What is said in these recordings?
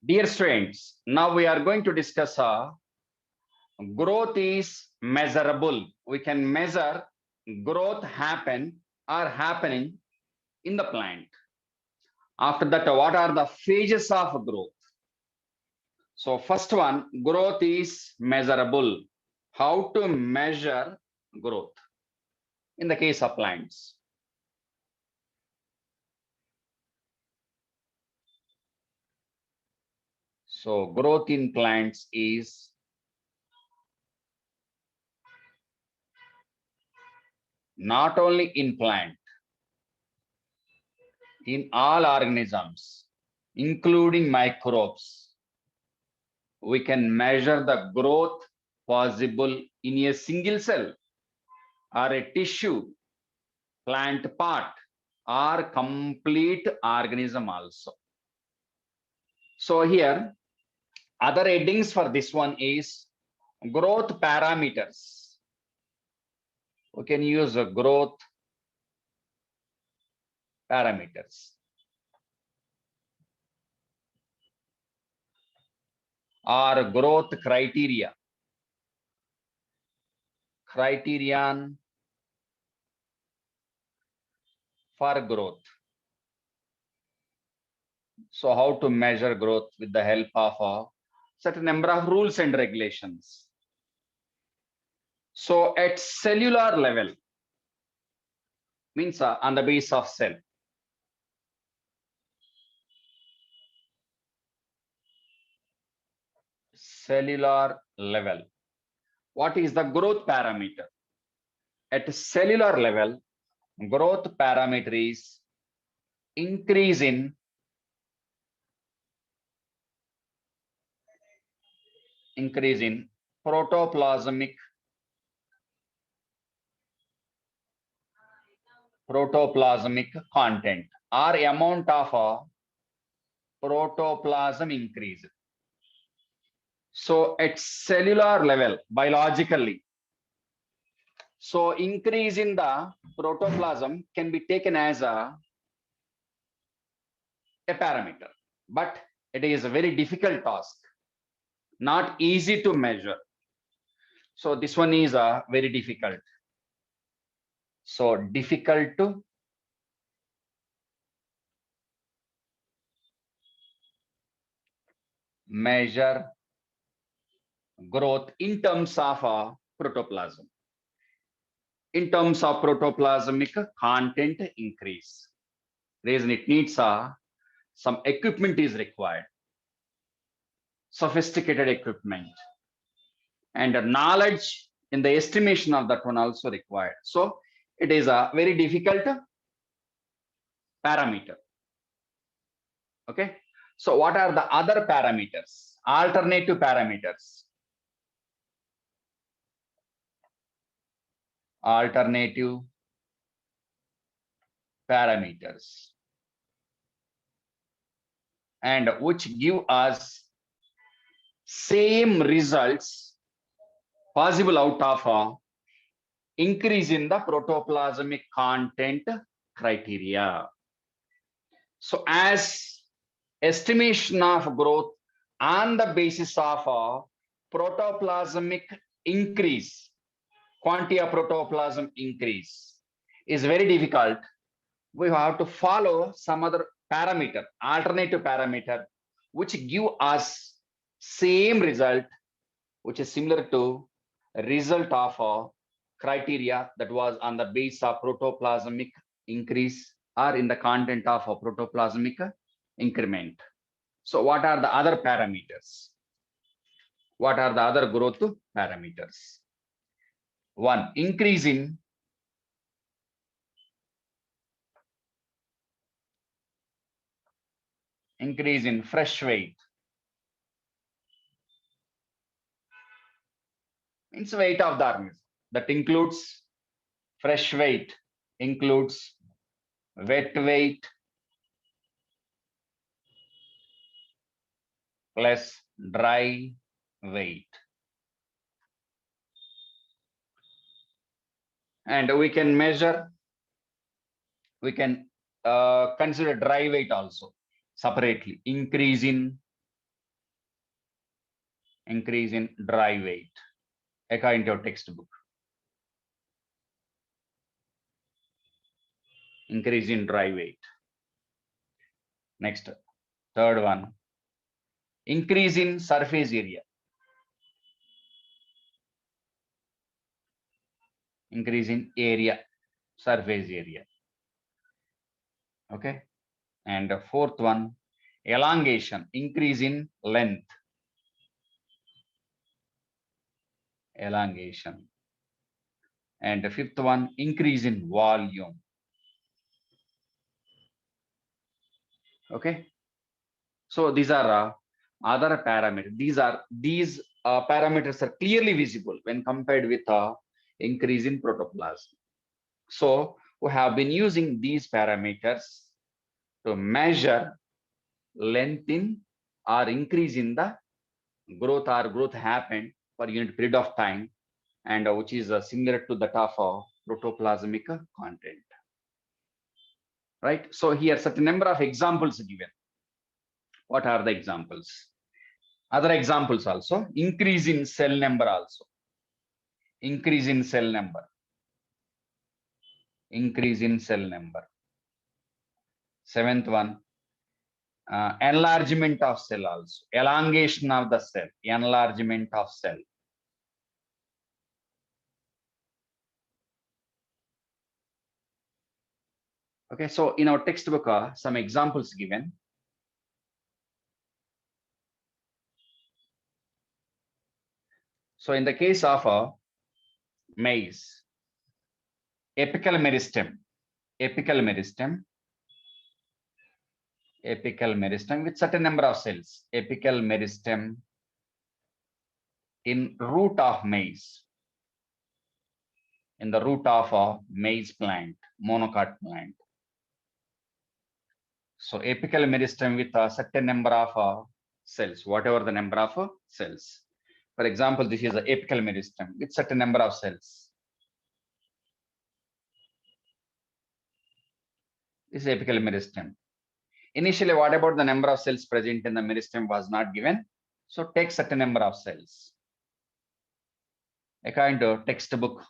Dear students, now we are going to discuss growth is measurable. We can measure growth happening in the plant. After that, what are the phases of growth? So first one, growth is measurable. How to measure growth in the case of plants? So growth in plants is not only in plant, in all organisms, including microbes, we can measure the growth possible in a single cell or a tissue, plant part, or complete organism also. So here, other headings for this one is growth parameters. We can use growth parameters or growth criteria. Criterion for growth. So how to measure growth with the help of a certain number of rules and regulations. So at cellular level, means on the base of cell. Cellular level. What is the growth parameter? At cellular level, growth parameter is increase in protoplasmic content or amount of protoplasm increase. So at cellular level, biologically, so increase in the protoplasm can be taken as a parameter, but it is a very difficult task, not easy to measure. So this one is very difficult. So difficult to measure growth in terms of protoplasm. In terms of protoplasmic content increase. Reason it needs some equipment is required. Sophisticated equipment. And knowledge in the estimation of that one also required. So it is a very difficult parameter. Okay. So what are the other parameters? Alternative parameters. Alternative parameters. And which give us same results possible out of increase in the protoplasmic content criteria. So as estimation of growth on the basis of protoplasmic increase, quantity of protoplasm increase is very difficult. We have to follow some other parameter, alternative parameter, which give us same result, which is similar to result of criteria that was on the base of protoplasmic increase or in the content of a protoplasmic increment. So what are the other parameters? What are the other growth parameters? One, increase in fresh weight. Means weight of the organism. That includes fresh weight, includes wet weight plus dry weight. And we can measure, we can consider dry weight also separately. Increase in increase in dry weight according to your textbook. Increase in dry weight. Next, third one, increase in surface area. Increase in area, surface area. Okay. And the fourth one, elongation, increase in length. Elongation. And the fifth one, increase in volume. Okay. So these are other parameters. These parameters are clearly visible when compared with increase in protoplasm. So we have been using these parameters to measure length in or increase in the growth or growth happened per unit period of time, and which is similar to that of protoplasmic content. Right. So here certain number of examples given. What are the examples? Other examples also, increase in cell number also. Increase in cell number. Increase in cell number. Seventh one, enlargement of cell also. Elongation of the cell. Enlargement of cell. Okay, so in our textbook, some examples given. So in the case of maize, apical meristem, apical meristem, apical meristem with certain number of cells, apical meristem in root of maize, in the root of a maize plant, monocot plant. So apical meristem with a certain number of cells, whatever the number of cells. For example, this is the apical meristem with certain number of cells. This is apical meristem. Initially, what about the number of cells present in the meristem was not given. So take certain number of cells. According to textbook,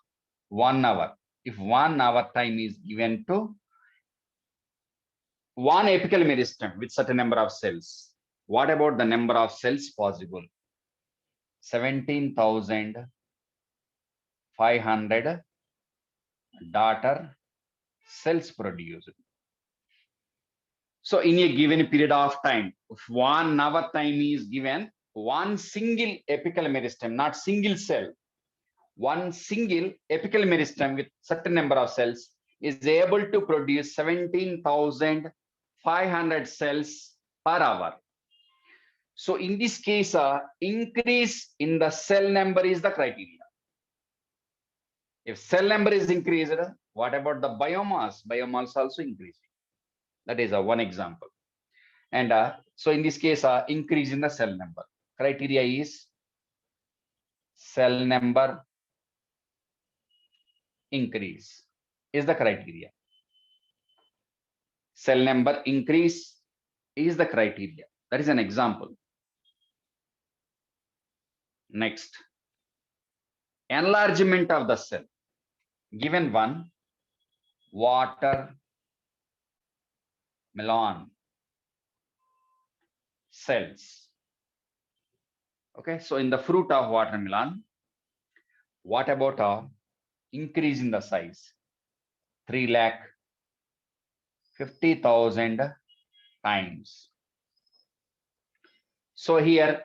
1 hour. If 1 hour time is given to one apical meristem with certain number of cells, what about the number of cells possible? 17,500 daughter cells produced. So in a given period of time, if 1 hour time is given, one single apical meristem, not single cell, one single apical meristem with certain number of cells is able to produce 17,500 cells per hour. So in this case, increase in the cell number is the criteria. If cell number is increased, what about the biomass? Biomass also increasing. That is one example. And so in this case, increase in the cell number. Criteria is cell number increase is the criteria. Cell number increase is the criteria. That is an example. Next, enlargement of the cell. Given one, water melon cells. Okay, so in the fruit of watermelon, what about increase in the size? 3,50,000 times. So here,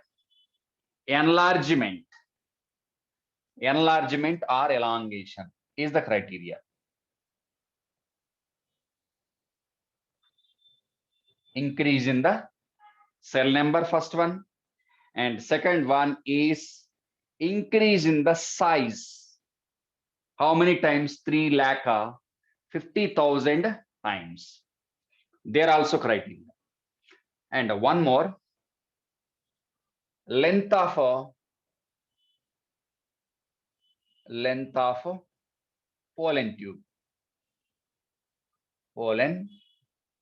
enlargement or elongation is the criteria. Increase in the cell number, first one, and second one is increase in the size. How many times? 3,50,000 times. There are also criteria. And one more, length of pollen tube. Pollen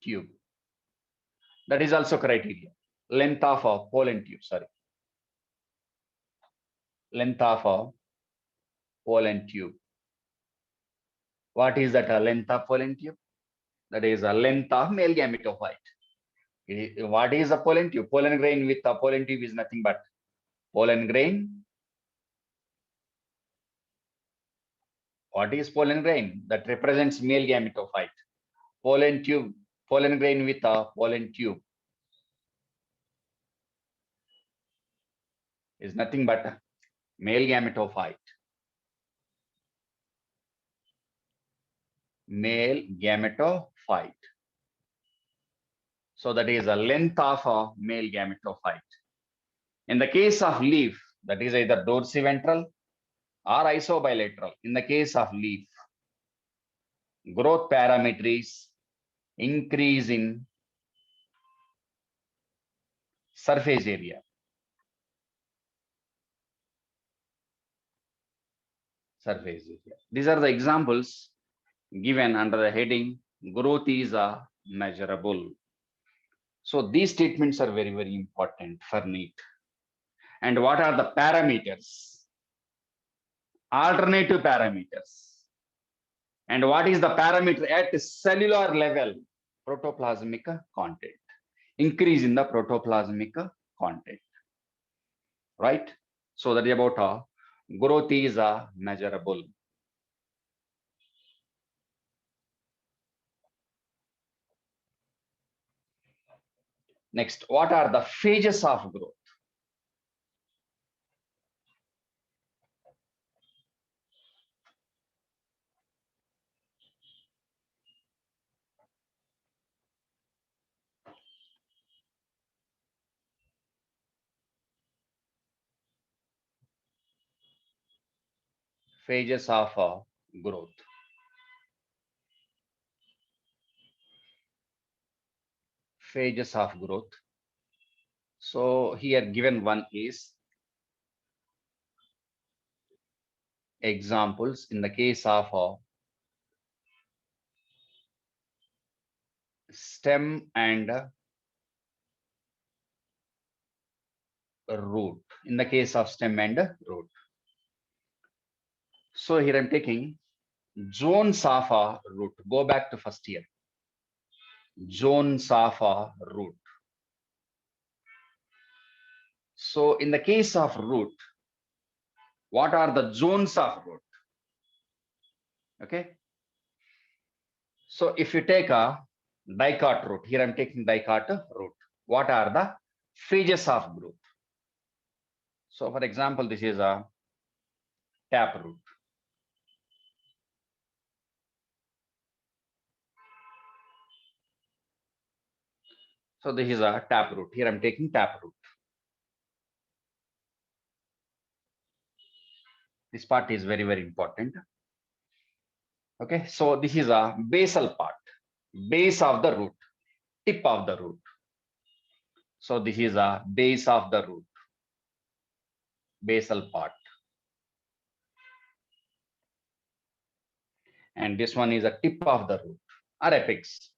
tube. That is also criteria. Length of pollen tube, sorry. length of a pollen tube. What is that length of pollen tube? That is a length of male gametophyte. What is a pollen tube? Pollen grain with a pollen tube is nothing but pollen grain. What is pollen grain? That represents male gametophyte. Pollen tube, pollen grain with a pollen tube is nothing but male gametophyte. Male gametophyte. So that is the length of a male gametophyte. In the case of leaf, that is either dorsiventral or isobilateral. In the case of leaf, growth parameter is increase in surface area. Surface area. These are the examples given under the heading growth is measurable. So these statements are very, very important for NEET. And what are the parameters? Alternative parameters. And what is the parameter at cellular level? Protoplasmic content. Increase in the protoplasmic content. Right? So that is about growth is measurable. Next, what are the phases of growth? Phases of growth. Phases of growth. So here given one is examples in the case of stem and root. In the case of stem and root. So here I'm taking zones of a root. Go back to first year. Zones of a root. So in the case of root, what are the zones of root? Okay. So if you take a dicot root, here I'm taking dicot root. What are the phases of growth? So for example, this is a tap root. So this is a tap root. Here I'm taking tap root. This part is very, very important. Okay, so this is a basal part, base of the root, tip of the root. So this is a base of the root, basal part. And this one is a tip of the root, or apex.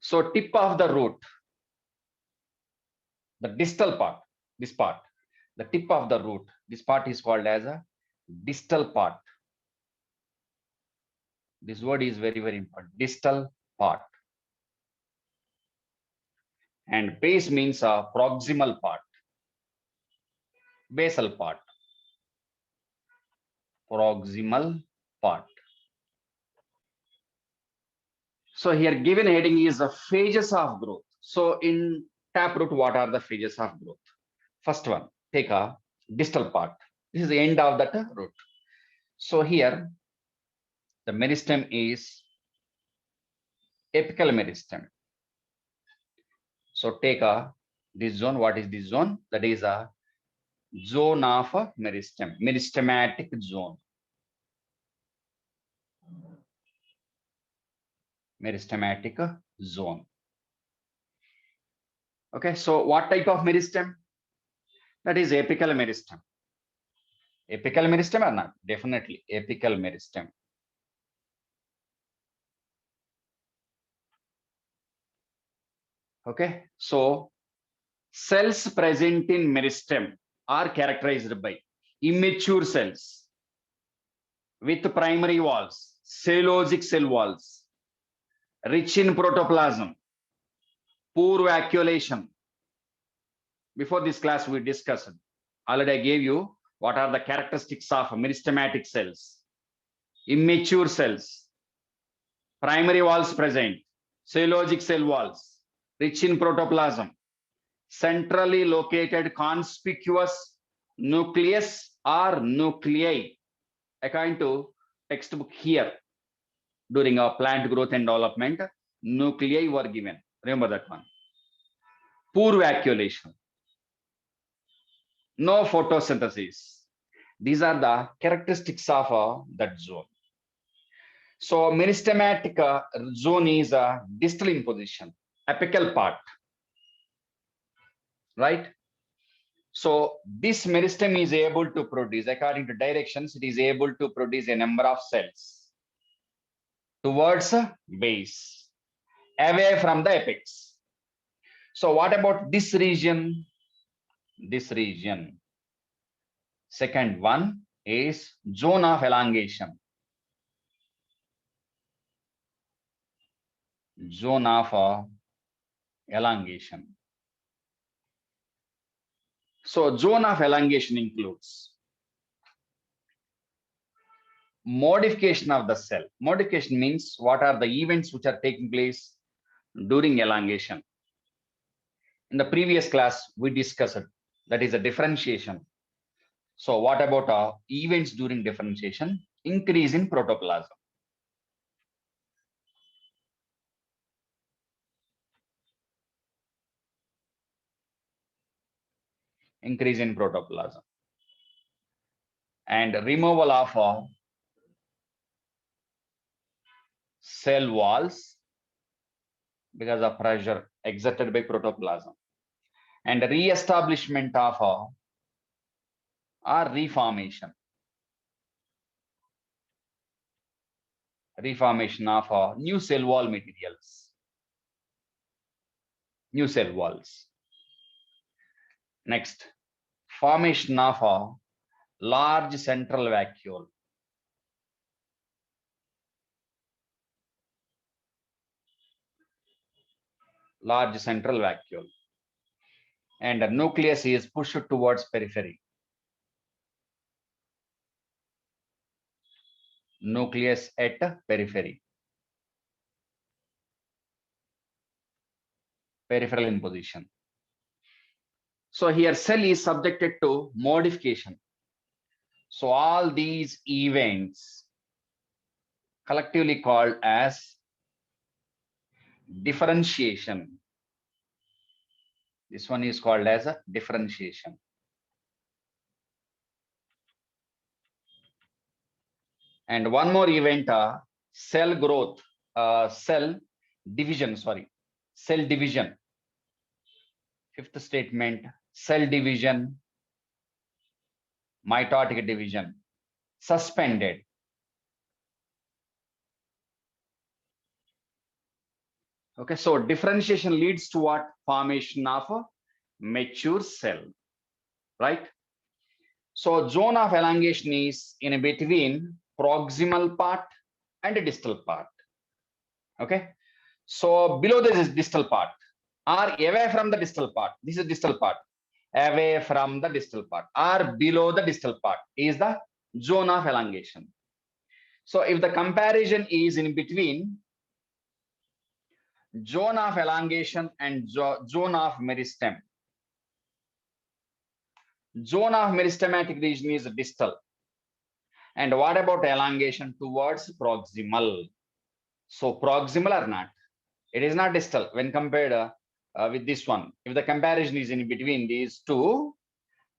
So tip of the root, the distal part, this part, the tip of the root, this part is called as a distal part. This word is very, very important, distal part. And base means a proximal part, basal part, proximal part. So here given heading is the phases of growth. So in taproot, what are the phases of growth? First one, take a distal part. This is the end of that root. So here the meristem is apical meristem. So take a this zone. What is this zone? That is a zone of a meristem, meristematic zone. Meristematic zone. Okay, so what type of meristem? That is apical meristem. Apical meristem or not? Definitely apical meristem. Okay, so cells present in meristem are characterized by immature cells with primary walls, cellulosic cell walls, rich in protoplasm, poor vacuolation. Before this class, we discussed. Already I gave you what are the characteristics of meristematic cells. Immature cells, primary walls present, cellulosic cell walls, rich in protoplasm, centrally located conspicuous nucleus or nuclei. According to textbook here, during our plant growth and development, nuclei were given. Remember that one. Poor vacuolation, no photosynthesis. These are the characteristics of that zone. So meristematic zone is a distal in position, apical part, right? So this meristem is able to produce, according to directions, it is able to produce a number of cells towards base, away from the apex. So what about this region? This region. Second one is zone of elongation. Zone of elongation. So zone of elongation includes modification of the cell. Modification means what are the events which are taking place during elongation. In the previous class, we discussed that is a differentiation. So what about events during differentiation? Increase in protoplasm. Increase in protoplasm. And removal of cell walls because of pressure exerted by protoplasm. And re-establishment of or reformation. Reformation of new cell wall materials. New cell walls. Next, formation of a large central vacuole. Large central vacuole. And the nucleus is pushed towards periphery. Nucleus at periphery. Peripheral in position. So here cell is subjected to modification. So all these events collectively called as differentiation. This one is called as a differentiation. And one more event, cell growth, cell division, cell division. Fifth statement, cell division, mitotic division, suspended. Okay, so differentiation leads to what? Formation of a mature cell, right? So zone of elongation is in between proximal part and distal part. Okay, so below this is distal part or away from the distal part. This is distal part. Away from the distal part or below the distal part is the zone of elongation. So if the comparison is in between zone of elongation and zone of meristem, zone of meristematic region is distal. And what about elongation towards proximal? So proximal or not? It is not distal when compared with this one. If the comparison is in between these two,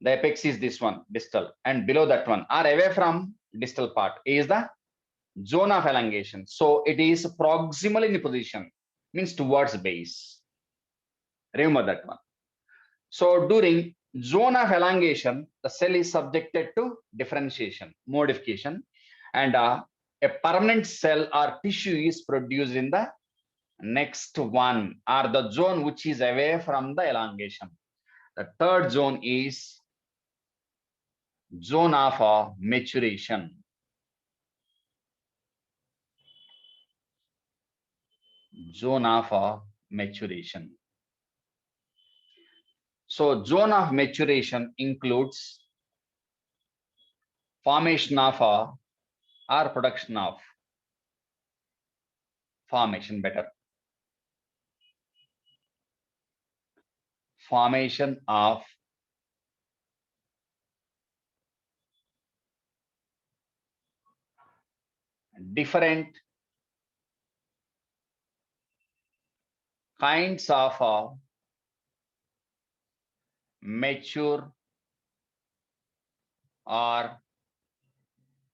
the apex is this one, distal, and below that one or away from distal part is the zone of elongation. So it is proximal in position, means towards base. Remember that one. So during zone of elongation, the cell is subjected to differentiation, modification, and a permanent cell or tissue is produced in the Next one are the zone which is away from the elongation. The third zone is zone of maturation. Zone of maturation. So zone of maturation includes formation of or production of, formation better, formation of different kinds of mature or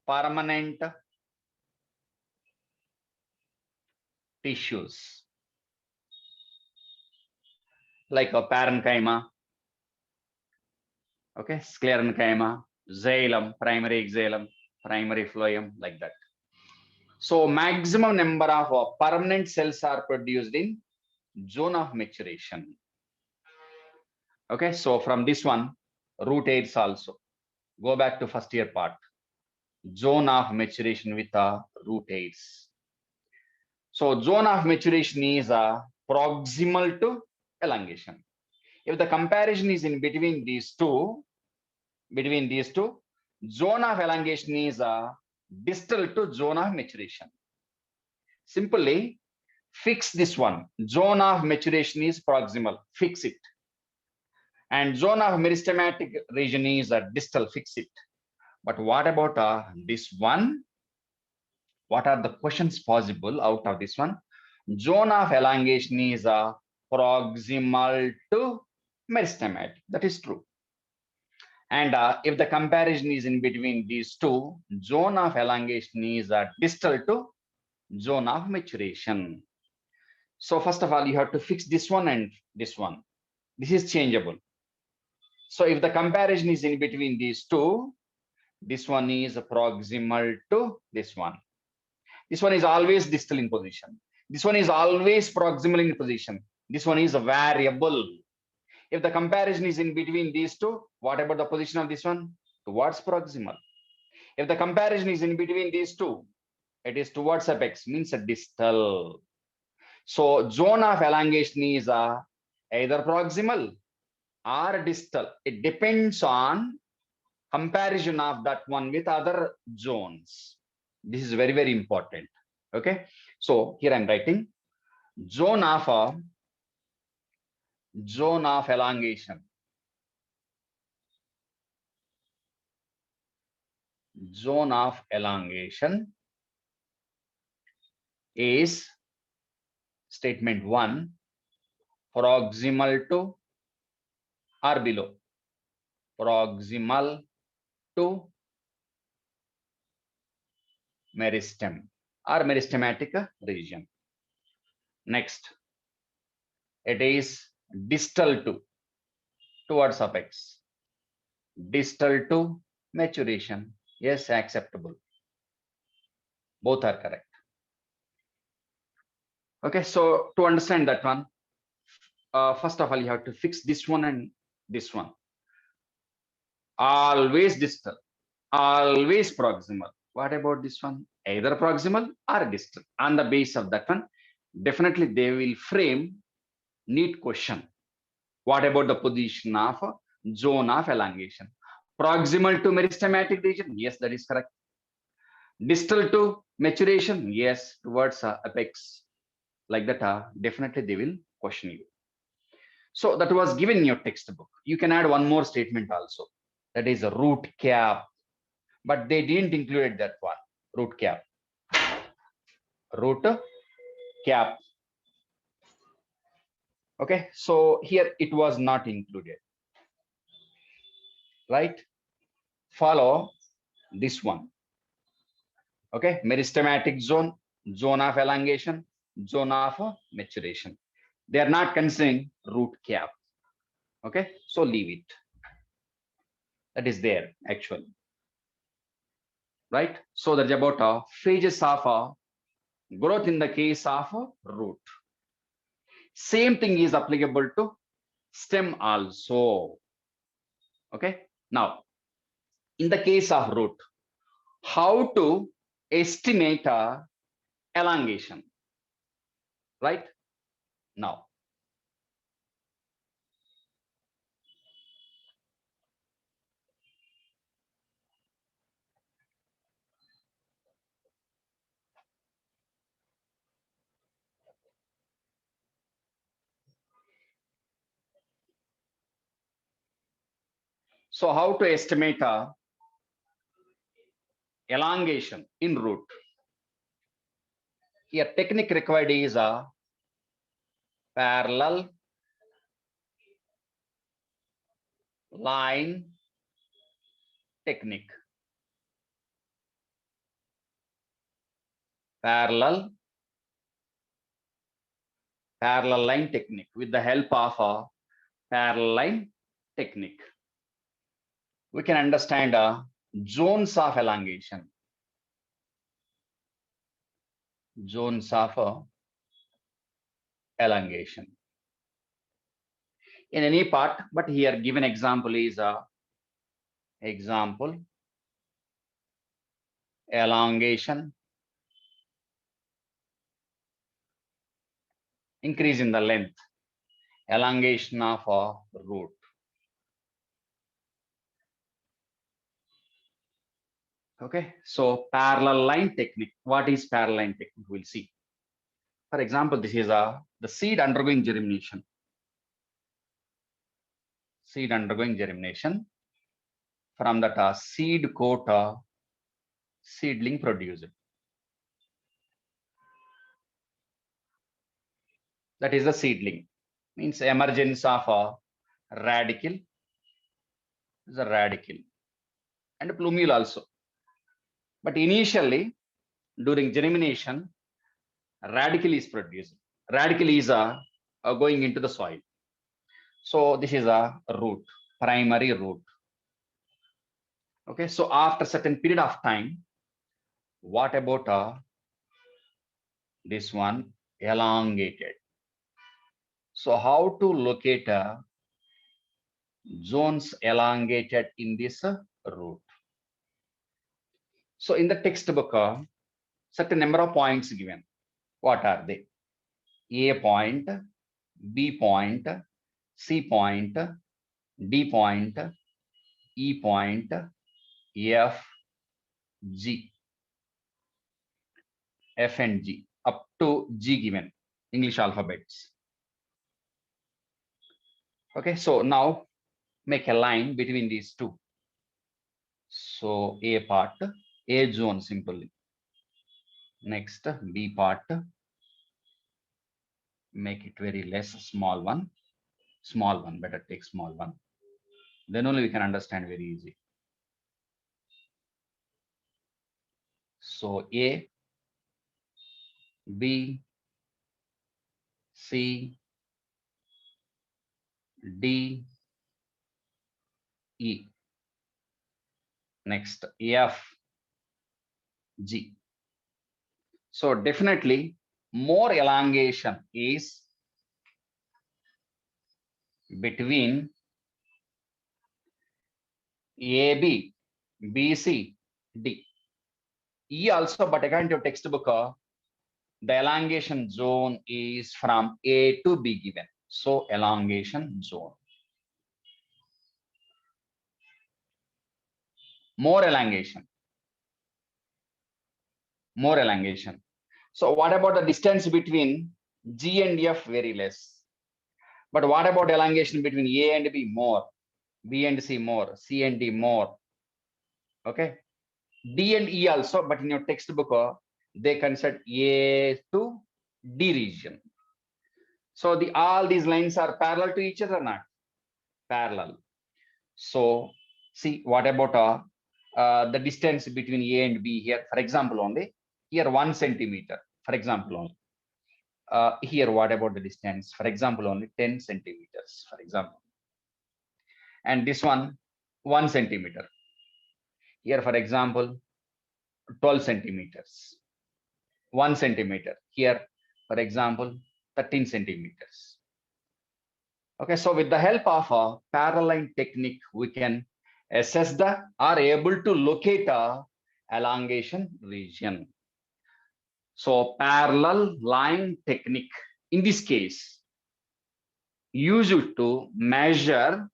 permanent tissues like a parenchyma, okay, sclerenchyma, xylem, primary xylem, primary phloem, like that. So maximum number of permanent cells are produced in zone of maturation. Okay, so from this one, root hairs also. Go back to first year part. Zone of maturation with root hairs. So zone of maturation is proximal to elongation. If the comparison is in between these two, zone of elongation is distal to zone of maturation. Simply fix this one. Zone of maturation is proximal. Fix it. And zone of meristematic region is distal. Fix it. But what about this one? What are the questions possible out of this one? Zone of elongation is proximal to meristematic. That is true. And if the comparison is in between these two, zone of elongation is distal to zone of maturation. So first of all, you have to fix this one and this one. This is changeable. So if the comparison is in between these two, this one is proximal to this one. This one is always distal in position. This one is always proximal in position. This one is a variable. If the comparison is in between these two, what about the position of this one? Towards proximal. If the comparison is in between these two, it is towards apex, means a distal. So zone of elongation is either proximal or distal. It depends on comparison of that one with other zones. This is very, very important. Okay. So here I'm writing zone of elongation. Zone of elongation is statement 1, proximal to or below, proximal to meristem or meristematic region. Next, it is distal to, towards apex, distal to maturation. Yes, acceptable. Both are correct. Okay, so to understand that one, first of all, you have to fix this one and this one. Always distal, always proximal. What about this one? Either proximal or distal. On the base of that one, definitely they will frame neat question. What about the position of zone of elongation? Proximal to meristematic region? Yes, that is correct. Distal to maturation? Yes, towards apex. Like that, definitely they will question you. So that was given in your textbook. You can add one more statement also. That is a root cap. But they didn't include that one. Root cap. Root cap. Okay, so here it was not included. Right? Follow this one. Okay, meristematic zone, zone of elongation, zone of maturation. They are not considering root cap. Okay, so leave it. That is there actually. Right? So that's about phases of growth in the case of root. Same thing is applicable to stem also. Okay. Now, in the case of root, how to estimate elongation, right? Now, so how to estimate elongation in root? Here, technique required is a parallel line technique. Parallel line technique with the help of a parallel line technique. We can understand zones of elongation. Zones of elongation in any part, but here given example is example elongation, increase in the length, elongation of a root. Okay, so parallel line technique. What is parallel line technique? We'll see. For example, this is the seed undergoing germination. Seed undergoing germination. From that seed coat seedling produced. That is the seedling. Means emergence of a radicle. Is a radicle and plumule also. But initially, during germination, radicle is produced. Radicle is going into the soil. So this is a root, primary root. Okay, so after certain period of time, what about this one elongated? So how to locate zones elongated in this root? So in the textbook, certain number of points given. What are they? A point, B point, C point, D point, E point, F, G, F and G, up to G given, English alphabets. Okay, so now make a line between these two. So A part, A zone simply. Next, B part, make it very less, small one, better take small one. Then only we can understand very easy. So A, B, C, D, E. Next, F, G. So definitely more elongation is between AB, BC, D. E also, but according to textbook, the elongation zone is from A to B given. So elongation zone. More elongation. More elongation. So what about the distance between G and F? Very less. But what about elongation between A and B? More. B and C more. C and D more. Okay. D and E also, but in your textbook, they consider A to D region. So all these lines are parallel to each other or not? Parallel. So see, what about the distance between A and B here? For example, only here 1 centimeter. For example, only. Here, what about the distance? For example, only 10 centimeters, for example. And this one, 1 centimeter. Here, for example, 12 centimeters. 1 centimeter. Here, for example, 13 centimeters. Okay, so with the help of a parallel line technique, we can assess the or able to locate a elongation region. So parallel line technique, in this case, used to measure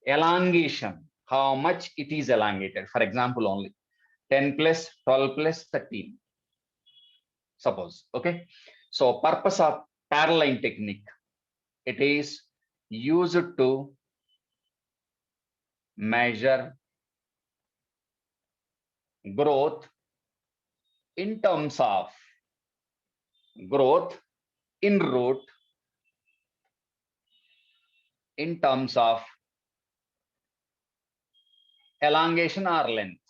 elongation, how much it is elongated. For example, only 10 plus 12 plus 13. Suppose, okay. So purpose of parallel line technique, it is used to measure growth in terms of growth in root in terms of elongation or length.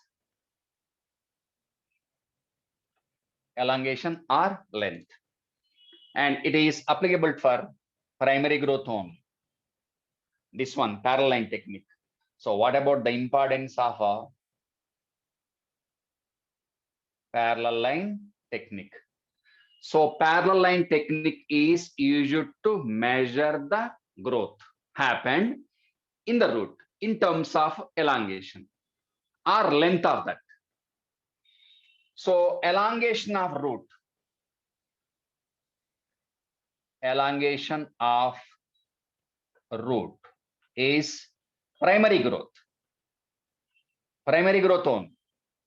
Elongation or length. And it is applicable for primary growth only. This one, parallel line technique. So what about the importance of a parallel line technique? So parallel line technique is used to measure the growth happened in the root in terms of elongation or length of that. So elongation of root, elongation of root is primary growth. Primary growth only.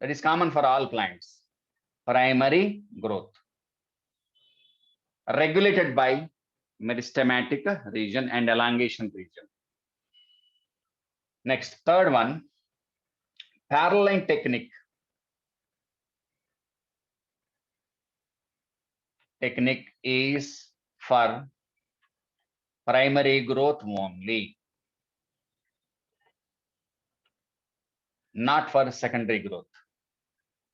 That is common for all plants. Primary growth. Regulated by meristematic region and elongation region. Next, third one, parallel line technique. Technique is for primary growth only, not for secondary growth.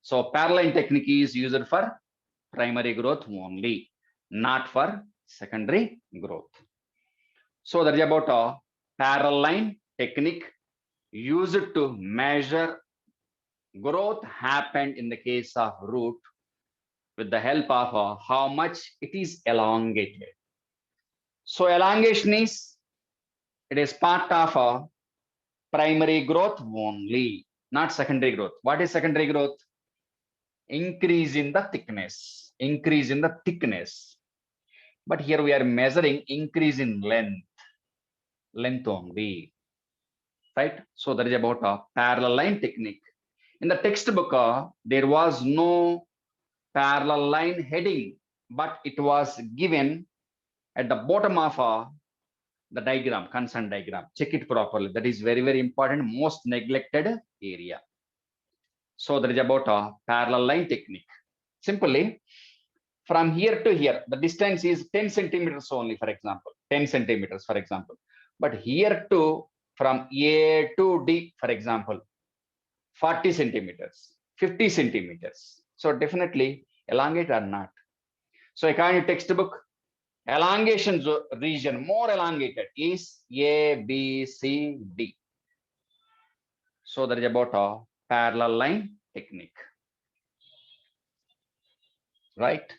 So parallel line technique is used for primary growth only, not for secondary growth. So that is about a parallel line technique used to measure growth happened in the case of root with the help of how much it is elongated. So elongation is, it is part of a primary growth only, not secondary growth. What is secondary growth? Increase in the thickness, increase in the thickness. But here we are measuring increase in length only, right? So that is about a parallel line technique. In the textbook, there was no parallel line heading, but it was given at the bottom of the diagram, concern diagram. Check it properly. That is very, very important, most neglected area. So that is about a parallel line technique. Simply, from here to here, the distance is 10 centimeters only, for example, 10 centimeters, for example. But here to, from A to D, for example, 40 centimeters, 50 centimeters. So definitely elongate or not. So according to textbook, elongation region more elongated is A, B, C, D. So that is about a parallel line technique, right?